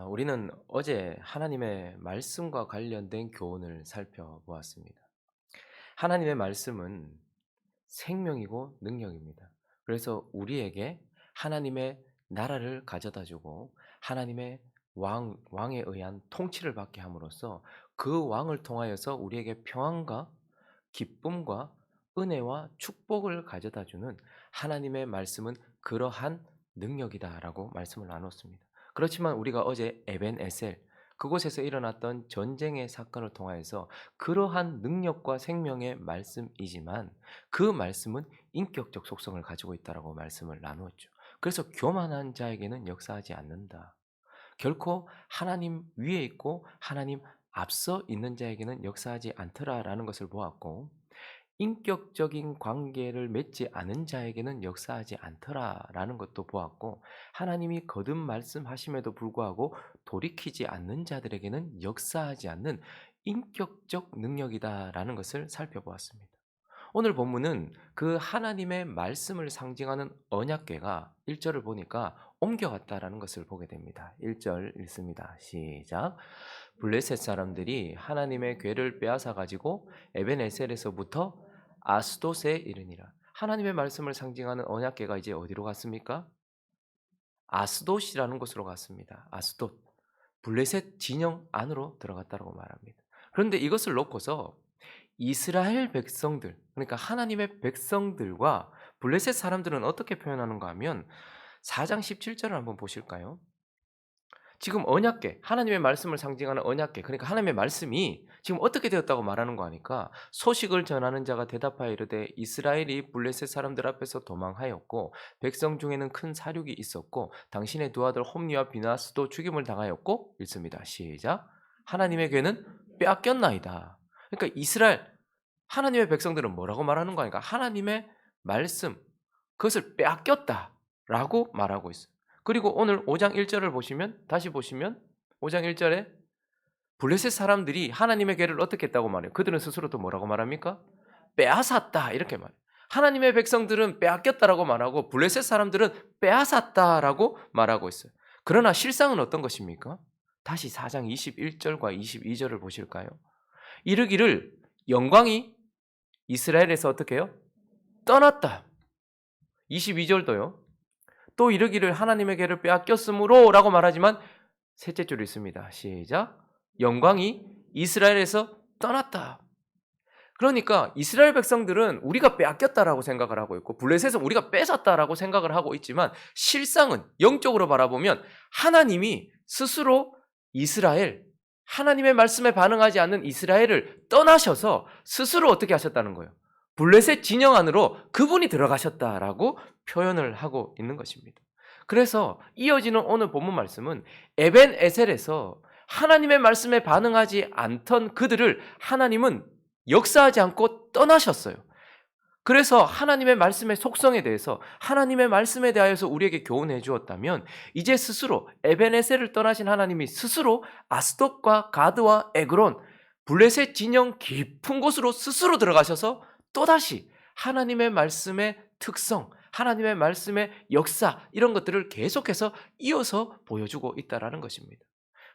우리는 어제 하나님의 말씀과 관련된 교훈을 살펴보았습니다. 하나님의 말씀은 생명이고 능력입니다. 그래서 우리에게 하나님의 나라를 가져다 주고 하나님의 왕에 의한 통치를 받게 함으로써 그 왕을 통하여서 우리에게 평안과 기쁨과 은혜와 축복을 가져다 주는 하나님의 말씀은 그러한 능력이다라고 말씀을 나눴습니다. 그렇지만 우리가 어제 에벤에셀 그곳에서 일어났던 전쟁의 사건을 통하여서 그러한 능력과 생명의 말씀이지만 그 말씀은 인격적 속성을 가지고 있다라고 말씀을 나누었죠. 그래서 교만한 자에게는 역사하지 않는다. 결코 하나님 위에 있고 하나님 앞서 있는 자에게는 역사하지 않더라라는 것을 보았고 인격적인 관계를 맺지 않은 자에게는 역사하지 않더라라는 것도 보았고 하나님이 거듭 말씀하심에도 불구하고 돌이키지 않는 자들에게는 역사하지 않는 인격적 능력이다라는 것을 살펴보았습니다. 오늘 본문은 그 하나님의 말씀을 상징하는 언약궤가 1절을 보니까 옮겨갔다라는 것을 보게 됩니다. 1절 읽습니다. 시작. 블레셋 사람들이 하나님의 궤를 빼앗아 가지고 에벤에셀에서부터 아스돗에 이르니라. 하나님의 말씀을 상징하는 언약궤가 이제 어디로 갔습니까? 아스돗이라는 곳으로 갔습니다. 아스돗. 블레셋 진영 안으로 들어갔다고 말합니다. 그런데 이것을 놓고서 이스라엘 백성들, 그러니까 하나님의 백성들과 블레셋 사람들은 어떻게 표현하는가 하면 4장 17절을 한번 보실까요? 지금 언약궤, 하나님의 말씀을 상징하는 언약궤, 그러니까 하나님의 말씀이 지금 어떻게 되었다고 말하는 거 하니까 소식을 전하는 자가 대답하여 이르되 이스라엘이 블레셋 사람들 앞에서 도망하였고 백성 중에는 큰 사륙이 있었고 당신의 두 아들 홈리와 비나스도 죽임을 당하였고 읽습니다. 시작. 하나님의 궤는 빼앗겼나이다. 그러니까 이스라엘 하나님의 백성들은 뭐라고 말하는 거 아니까 하나님의 말씀 그것을 빼앗겼다라고 말하고 있어요. 그리고 오늘 5장 1절을 보시면 다시 보시면 5장 1절에 블레셋 사람들이 하나님의 궤를 어떻게 했다고 말해요. 그들은 스스로 또 뭐라고 말합니까? 빼앗았다 이렇게 말해요. 하나님의 백성들은 빼앗겼다라고 말하고 블레셋 사람들은 빼앗았다라고 말하고 있어요. 그러나 실상은 어떤 것입니까? 다시 4장 21절과 22절을 보실까요? 이르기를 영광이 이스라엘에서 어떻게 해요? 떠났다. 22절도요. 또 이르기를 하나님의 궤를 빼앗겼으므로 라고 말하지만 셋째 줄이 있습니다. 시작. 영광이 이스라엘에서 떠났다. 그러니까 이스라엘 백성들은 우리가 빼앗겼다라고 생각을 하고 있고 블레셋은 우리가 뺏었다라고 생각을 하고 있지만 실상은 영적으로 바라보면 하나님이 스스로 이스라엘 하나님의 말씀에 반응하지 않는 이스라엘을 떠나셔서 스스로 어떻게 하셨다는 거예요. 블레셋 진영 안으로 그분이 들어가셨다라고 표현을 하고 있는 것입니다. 그래서 이어지는 오늘 본문 말씀은 에벤에셀에서 하나님의 말씀에 반응하지 않던 그들을 하나님은 역사하지 않고 떠나셨어요. 그래서 하나님의 말씀의 속성에 대해서 하나님의 말씀에 대하여서 우리에게 교훈해 주었다면 이제 스스로 에벤에셀을 떠나신 하나님이 스스로 아스돗과 가드와 에그론 블레셋 진영 깊은 곳으로 스스로 들어가셔서 또다시 하나님의 말씀의 특성, 하나님의 말씀의 역사 이런 것들을 계속해서 이어서 보여주고 있다는 것입니다.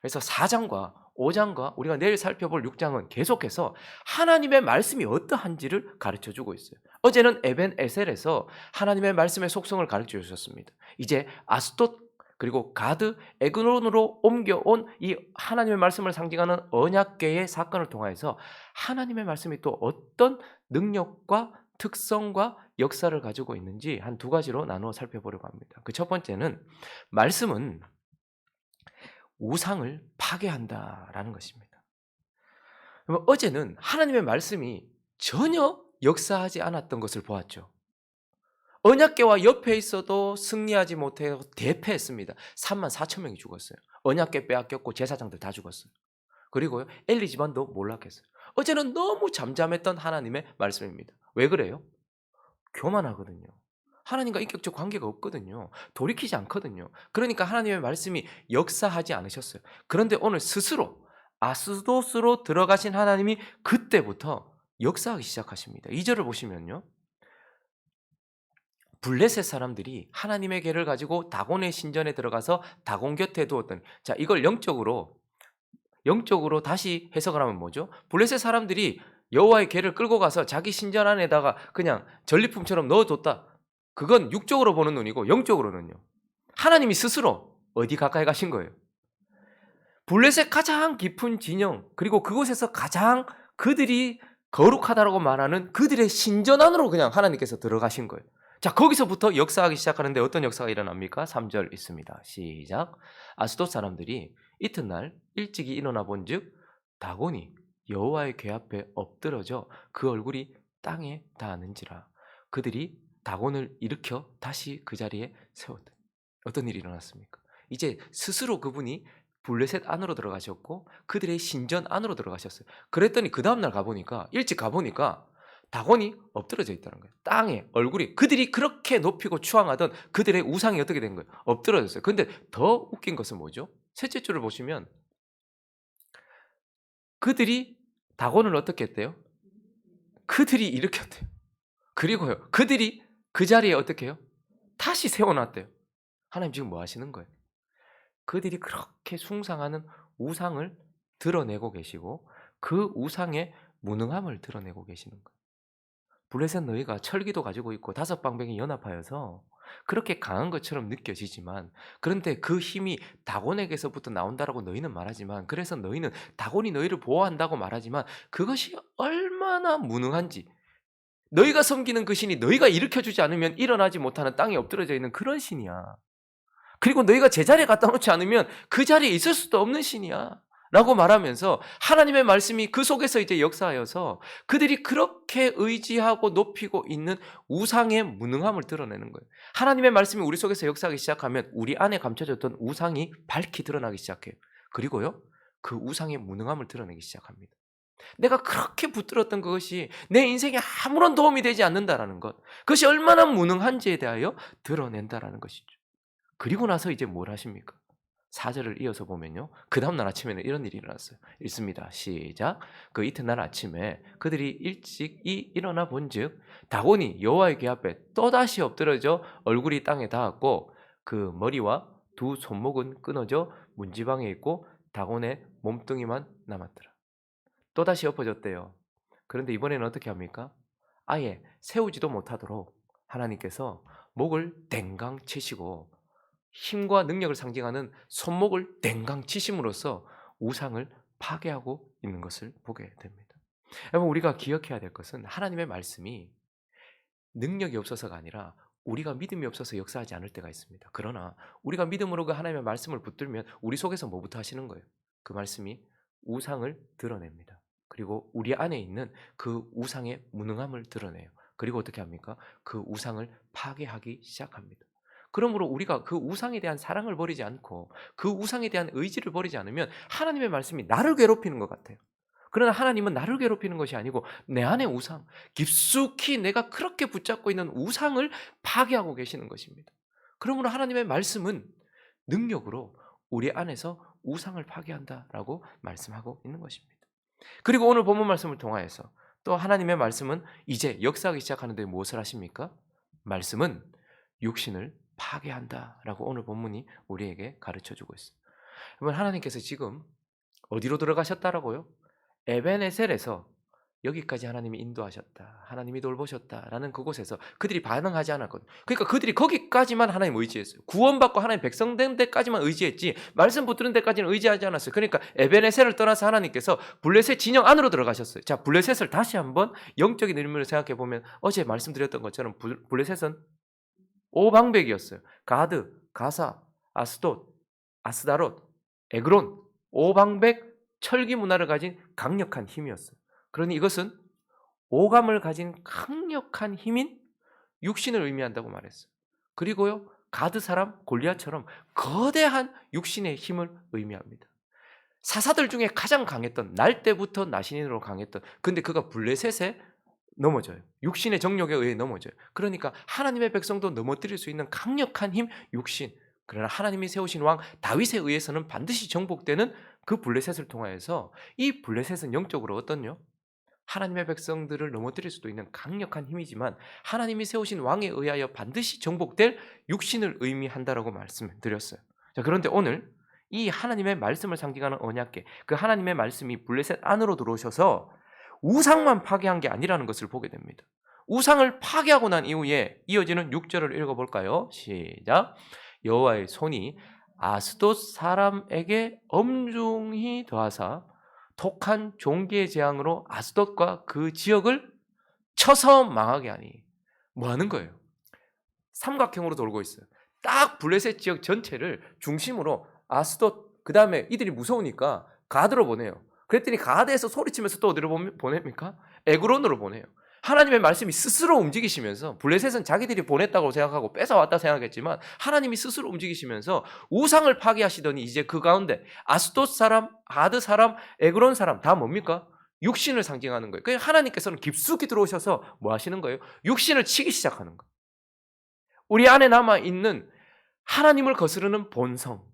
그래서 4장과 5장과 우리가 내일 살펴볼 6장은 계속해서 하나님의 말씀이 어떠한지를 가르쳐주고 있어요. 어제는 에벤에셀에서 하나님의 말씀의 속성을 가르쳐 주셨습니다. 이제 아스돗 그리고 가드, 에그론으로 옮겨온 이 하나님의 말씀을 상징하는 언약궤의 사건을 통해서 하나님의 말씀이 또 어떤 능력과 특성과 역사를 가지고 있는지 한 두 가지로 나누어 살펴보려고 합니다. 그 첫 번째는 말씀은 우상을 파괴한다라는 것입니다. 그럼 어제는 하나님의 말씀이 전혀 역사하지 않았던 것을 보았죠. 언약궤와 옆에 있어도 승리하지 못해 대패했습니다. 3만 4천 명이 죽었어요. 언약궤 빼앗겼고 제사장들 다 죽었어요. 그리고요 엘리 집안도 몰락했어요. 어제는 너무 잠잠했던 하나님의 말씀입니다. 왜 그래요? 교만하거든요. 하나님과 인격적 관계가 없거든요. 돌이키지 않거든요. 그러니까 하나님의 말씀이 역사하지 않으셨어요. 그런데 오늘 스스로 아스돗으로 들어가신 하나님이 그때부터 역사하기 시작하십니다. 2절을 보시면요. 블레셋 사람들이 하나님의 계를 가지고 다곤의 신전에 들어가서 다곤 곁에 두었던, 자 이걸 영적으로 다시 해석을 하면 뭐죠? 블레셋 사람들이 여호와의 계를 끌고 가서 자기 신전 안에다가 그냥 전리품처럼 넣어뒀다. 그건 육적으로 보는 눈이고, 영적으로는요, 하나님이 스스로 어디 가까이 가신 거예요. 블레셋 가장 깊은 진영, 그리고 그곳에서 가장 그들이 거룩하다라고 말하는 그들의 신전 안으로 그냥 하나님께서 들어가신 거예요. 자, 거기서부터 역사하기 시작하는데 어떤 역사가 일어납니까? 3절 있습니다. 시작. 아스돗 사람들이 이튿날 일찍이 일어나 본즉 다곤이 여호와의 궤 앞에 엎드러져 그 얼굴이 땅에 닿았는지라. 그들이 다곤을 일으켜 다시 그 자리에 세웠다. 어떤 일이 일어났습니까? 이제 스스로 그분이 블레셋 안으로 들어가셨고 그들의 신전 안으로 들어가셨어요. 그랬더니 그 다음날 가보니까, 일찍 가보니까 다곤이 엎드러져 있다는 거예요. 땅에 얼굴이, 그들이 그렇게 높이고 추앙하던 그들의 우상이 어떻게 된 거예요? 엎드러졌어요. 근데 더 웃긴 것은 뭐죠? 셋째 줄을 보시면 그들이 다곤을 어떻게 했대요? 그들이 일으켰대요. 그리고요, 그들이 그 자리에 어떻게 해요? 다시 세워놨대요. 하나님 지금 뭐 하시는 거예요? 그들이 그렇게 숭상하는 우상을 드러내고 계시고 그 우상의 무능함을 드러내고 계시는 거예요. 블레셋 너희가 철기도 가지고 있고 다섯 방백이 연합하여서 그렇게 강한 것처럼 느껴지지만, 그런데 그 힘이 다곤에게서부터 나온다라고 너희는 말하지만, 그래서 너희는 다곤이 너희를 보호한다고 말하지만 그것이 얼마나 무능한지, 너희가 섬기는 그 신이 너희가 일으켜주지 않으면 일어나지 못하는 땅에 엎드려져 있는 그런 신이야. 그리고 너희가 제자리에 갖다 놓지 않으면 그 자리에 있을 수도 없는 신이야 라고 말하면서 하나님의 말씀이 그 속에서 이제 역사하여서 그들이 그렇게 의지하고 높이고 있는 우상의 무능함을 드러내는 거예요. 하나님의 말씀이 우리 속에서 역사하기 시작하면 우리 안에 감춰졌던 우상이 밝히 드러나기 시작해요. 그리고요, 그 우상의 무능함을 드러내기 시작합니다. 내가 그렇게 붙들었던 그것이 내 인생에 아무런 도움이 되지 않는다라는 것, 그것이 얼마나 무능한지에 대하여 드러낸다라는 것이죠. 그리고 나서 이제 뭘 하십니까? 4절을 이어서 보면요, 그 다음날 아침에는 이런 일이 일어났어요. 읽습니다. 시작. 그 이튿날 아침에 그들이 일찍이 일어나 본즉 다곤이 여호와의 궤 앞에 또다시 엎드러져 얼굴이 땅에 닿았고 그 머리와 두 손목은 끊어져 문지방에 있고 다곤의 몸뚱이만 남았더라. 또다시 엎어졌대요. 그런데 이번에는 어떻게 합니까? 아예 세우지도 못하도록 하나님께서 목을 댕강 치시고 힘과 능력을 상징하는 손목을 댕강 치심으로써 우상을 파괴하고 있는 것을 보게 됩니다. 여러분, 우리가 기억해야 될 것은 하나님의 말씀이 능력이 없어서가 아니라 우리가 믿음이 없어서 역사하지 않을 때가 있습니다. 그러나 우리가 믿음으로 그 하나님의 말씀을 붙들면 우리 속에서 뭐부터 하시는 거예요? 그 말씀이 우상을 드러냅니다. 그리고 우리 안에 있는 그 우상의 무능함을 드러내요. 그리고 어떻게 합니까? 그 우상을 파괴하기 시작합니다. 그러므로 우리가 그 우상에 대한 사랑을 버리지 않고 그 우상에 대한 의지를 버리지 않으면 하나님의 말씀이 나를 괴롭히는 것 같아요. 그러나 하나님은 나를 괴롭히는 것이 아니고 내 안의 우상, 깊숙이 내가 그렇게 붙잡고 있는 우상을 파괴하고 계시는 것입니다. 그러므로 하나님의 말씀은 능력으로 우리 안에서 우상을 파괴한다라고 말씀하고 있는 것입니다. 그리고 오늘 본문 말씀을 통하여서 또 하나님의 말씀은 이제 역사하기 시작하는데 무엇을 하십니까? 말씀은 육신을 파괴한다라고 오늘 본문이 우리에게 가르쳐주고 있어요. 여러분, 하나님께서 지금 어디로 들어가셨다라고요? 에베네셀에서 여기까지 하나님이 인도하셨다, 하나님이 돌보셨다라는 그곳에서 그들이 반응하지 않았거든. 그러니까 그들이 거기까지만 하나님 의지했어요. 구원받고 하나님 백성된 데까지만 의지했지 말씀 붙드는 데까지는 의지하지 않았어요. 그러니까 에베네셀을 떠나서 하나님께서 블레셋 진영 안으로 들어가셨어요. 자, 블레셋을 다시 한번 영적인 의미로 생각해 보면 어제 말씀드렸던 것처럼 블레셋은 오방백이었어요. 가드, 가사, 아스돗, 아스다롯, 에그론, 오방백 철기 문화를 가진 강력한 힘이었어요. 그러니 이것은 오감을 가진 강력한 힘인 육신을 의미한다고 말했어요. 그리고요, 가드 사람 골리앗처럼 거대한 육신의 힘을 의미합니다. 사사들 중에 가장 강했던, 날 때부터 나신인으로 강했던, 근데 그가 블레셋에 넘어져요. 육신의 정욕에 의해 넘어져요. 그러니까 하나님의 백성도 넘어뜨릴 수 있는 강력한 힘, 육신. 그러나 하나님이 세우신 왕 다윗에 의해서는 반드시 정복되는 그 블레셋을 통하여서 이 블레셋은 영적으로 어떤요? 하나님의 백성들을 넘어뜨릴 수도 있는 강력한 힘이지만 하나님이 세우신 왕에 의하여 반드시 정복될 육신을 의미한다라고 말씀드렸어요. 자, 그런데 오늘 이 하나님의 말씀을 상징하는 언약궤, 그 하나님의 말씀이 블레셋 안으로 들어오셔서 우상만 파괴한 게 아니라는 것을 보게 됩니다. 우상을 파괴하고 난 이후에 이어지는 6절을 읽어볼까요? 시작. 여호와의 손이 아스돗 사람에게 엄중히 더하사 독한 종기의 재앙으로 아스돗과 그 지역을 쳐서 망하게 하니. 뭐 하는 거예요? 삼각형으로 돌고 있어요. 딱 블레셋 지역 전체를 중심으로 아스돗, 그 다음에 이들이 무서우니까 가드로 보내요. 그랬더니 가드에서 소리치면서 또 어디로 보냅니까? 에그론으로 보내요. 하나님의 말씀이 스스로 움직이시면서, 블레셋은 자기들이 보냈다고 생각하고 뺏어왔다 생각했지만 하나님이 스스로 움직이시면서 우상을 파괴하시더니 이제 그 가운데 아스돗 사람, 가드 사람, 에그론 사람 다 뭡니까? 육신을 상징하는 거예요. 그러니까 하나님께서는 깊숙이 들어오셔서 뭐 하시는 거예요? 육신을 치기 시작하는 거예요. 우리 안에 남아있는 하나님을 거스르는 본성,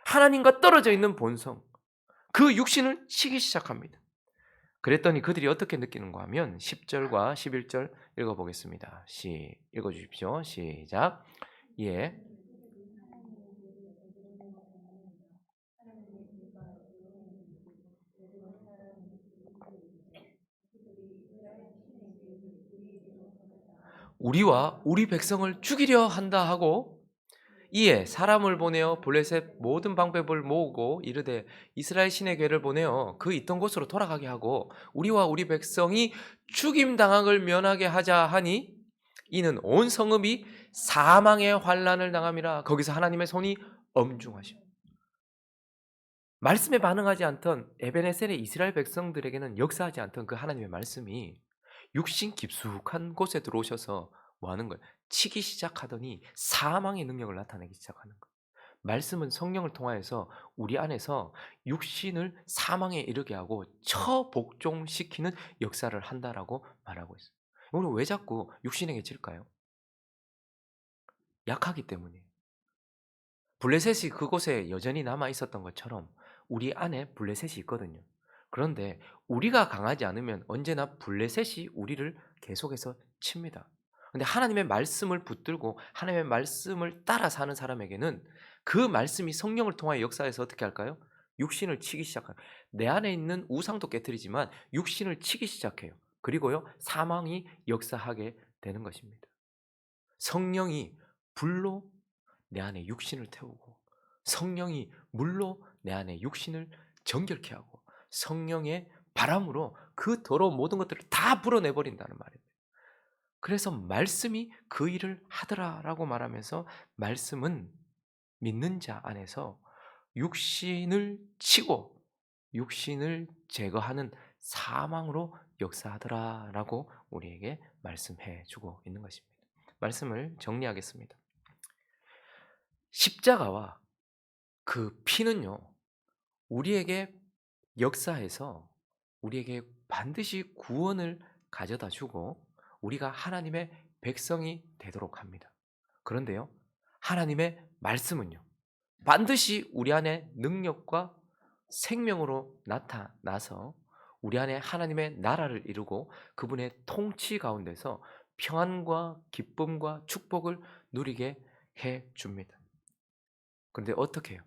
하나님과 떨어져 있는 본성, 그 육신을 치기 시작합니다. 그랬더니 그들이 어떻게 느끼는가 하면 10절과 11절 읽어보겠습니다. 읽어주십시오. 시작. 예. 우리와 우리 백성을 죽이려 한다 하고 이에 사람을 보내어 블레셋 모든 방백을 모으고 이르되 이스라엘 신의 궤를 보내어 그 있던 곳으로 돌아가게 하고 우리와 우리 백성이 죽임당함을 면하게 하자 하니 이는 온 성읍이 사망의 환난을 당함이라. 거기서 하나님의 손이 엄중하심. 말씀에 반응하지 않던 에베네셀의 이스라엘 백성들에게는 역사하지 않던 그 하나님의 말씀이 육신 깊숙한 곳에 들어오셔서 뭐 하는 거예요? 치기 시작하더니 사망의 능력을 나타내기 시작하는 거예요. 말씀은 성령을 통하여서 우리 안에서 육신을 사망에 이르게 하고 처복종시키는 역사를 한다라고 말하고 있어요. 오늘 왜 자꾸 육신에게 질까요? 약하기 때문이에요. 블레셋이 그곳에 여전히 남아 있었던 것처럼 우리 안에 블레셋이 있거든요. 그런데 우리가 강하지 않으면 언제나 블레셋이 우리를 계속해서 칩니다. 근데 하나님의 말씀을 붙들고 하나님의 말씀을 따라 사는 사람에게는 그 말씀이 성령을 통하여 역사해서 어떻게 할까요? 육신을 치기 시작해요. 내 안에 있는 우상도 깨뜨리지만 육신을 치기 시작해요. 그리고요, 사망이 역사하게 되는 것입니다. 성령이 불로 내 안에 육신을 태우고 성령이 물로 내 안에 육신을 정결케 하고 성령의 바람으로 그 더러운 모든 것들을 다 불어내버린다는 말입니다. 그래서 말씀이 그 일을 하더라라고 말하면서 말씀은 믿는 자 안에서 육신을 치고 육신을 제거하는 사망으로 역사하더라라고 우리에게 말씀해 주고 있는 것입니다. 말씀을 정리하겠습니다. 십자가와 그 피는요, 우리에게 역사해서 우리에게 반드시 구원을 가져다 주고 우리가 하나님의 백성이 되도록 합니다. 그런데요, 하나님의 말씀은요, 반드시 우리 안에 능력과 생명으로 나타나서 우리 안에 하나님의 나라를 이루고 그분의 통치 가운데서 평안과 기쁨과 축복을 누리게 해 줍니다. 그런데 어떻게 해요?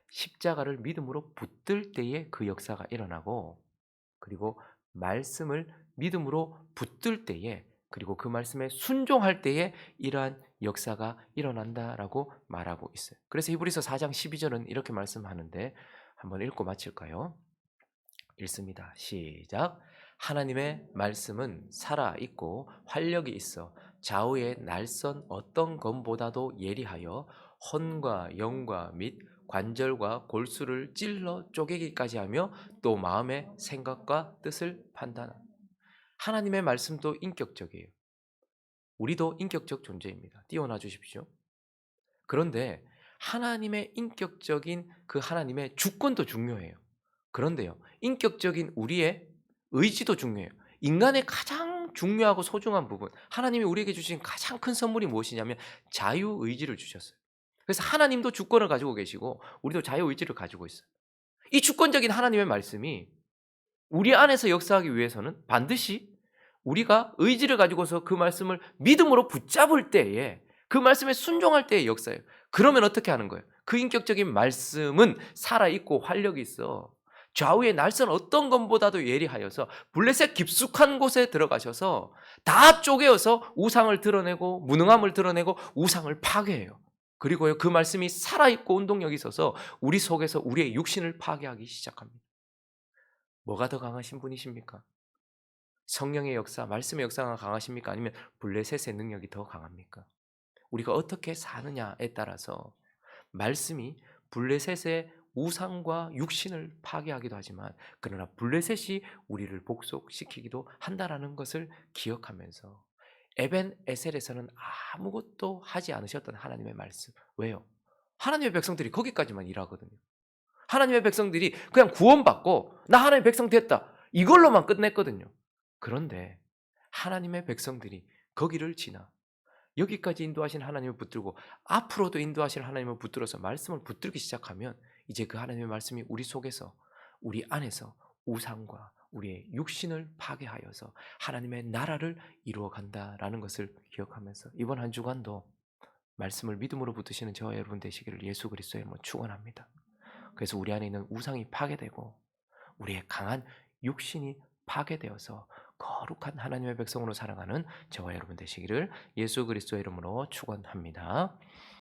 십자가를 믿음으로 붙들 때에 그 역사가 일어나고, 그리고 말씀을 믿음으로 붙들 때에, 그리고 그 말씀에 순종할 때에 이러한 역사가 일어난다라고 말하고 있어요. 그래서 히브리서 4장 12절은 이렇게 말씀하는데 한번 읽고 마칠까요? 읽습니다. 시작. 하나님의 말씀은 살아있고 활력이 있어 좌우의 날선 어떤 검보다도 예리하여 혼과 영과 및 관절과 골수를 찔러 쪼개기까지 하며 또 마음의 생각과 뜻을 판단하는. 하나님의 말씀도 인격적이에요. 우리도 인격적 존재입니다. 띄워놔 주십시오. 그런데 하나님의 인격적인 그 하나님의 주권도 중요해요. 그런데요, 인격적인 우리의 의지도 중요해요. 인간의 가장 중요하고 소중한 부분, 하나님이 우리에게 주신 가장 큰 선물이 무엇이냐면 자유의지를 주셨어요. 그래서 하나님도 주권을 가지고 계시고 우리도 자유의지를 가지고 있어요. 이 주권적인 하나님의 말씀이 우리 안에서 역사하기 위해서는 반드시 우리가 의지를 가지고서 그 말씀을 믿음으로 붙잡을 때에 그 말씀에 순종할 때의 역사예요. 그러면 어떻게 하는 거예요? 그 인격적인 말씀은 살아있고 활력이 있어. 좌우의 날선 어떤 것보다도 예리하여서 블레셋 깊숙한 곳에 들어가셔서 다 쪼개어서 우상을 드러내고 무능함을 드러내고 우상을 파괴해요. 그리고요, 그 말씀이 살아있고 운동력이 있어서 우리 속에서 우리의 육신을 파괴하기 시작합니다. 뭐가 더 강하신 분이십니까? 성령의 역사, 말씀의 역사가 강하십니까? 아니면 블레셋의 능력이 더 강합니까? 우리가 어떻게 사느냐에 따라서 말씀이 블레셋의 우상과 육신을 파괴하기도 하지만 그러나 블레셋이 우리를 복속시키기도 한다라는 것을 기억하면서 에벤 에셀에서는 아무것도 하지 않으셨던 하나님의 말씀. 왜요? 하나님의 백성들이 거기까지만 일하거든요. 하나님의 백성들이 그냥 구원받고 나 하나님의 백성 됐다. 이걸로만 끝냈거든요. 그런데 하나님의 백성들이 거기를 지나 여기까지 인도하신 하나님을 붙들고 앞으로도 인도하실 하나님을 붙들어서 말씀을 붙들기 시작하면 이제 그 하나님의 말씀이 우리 속에서 우리 안에서 우상과 우리의 육신을 파괴하여서 하나님의 나라를 이루어 간다라는 것을 기억하면서 이번 한 주간도 말씀을 믿음으로 붙드시는 저와 여러분 되시기를 예수 그리스도의 이름으로 축원합니다. 그래서 우리 안에 있는 우상이 파괴되고 우리의 강한 육신이 파괴되어서 거룩한 하나님의 백성으로 살아가는 저와 여러분 되시기를 예수 그리스도의 이름으로 축원합니다.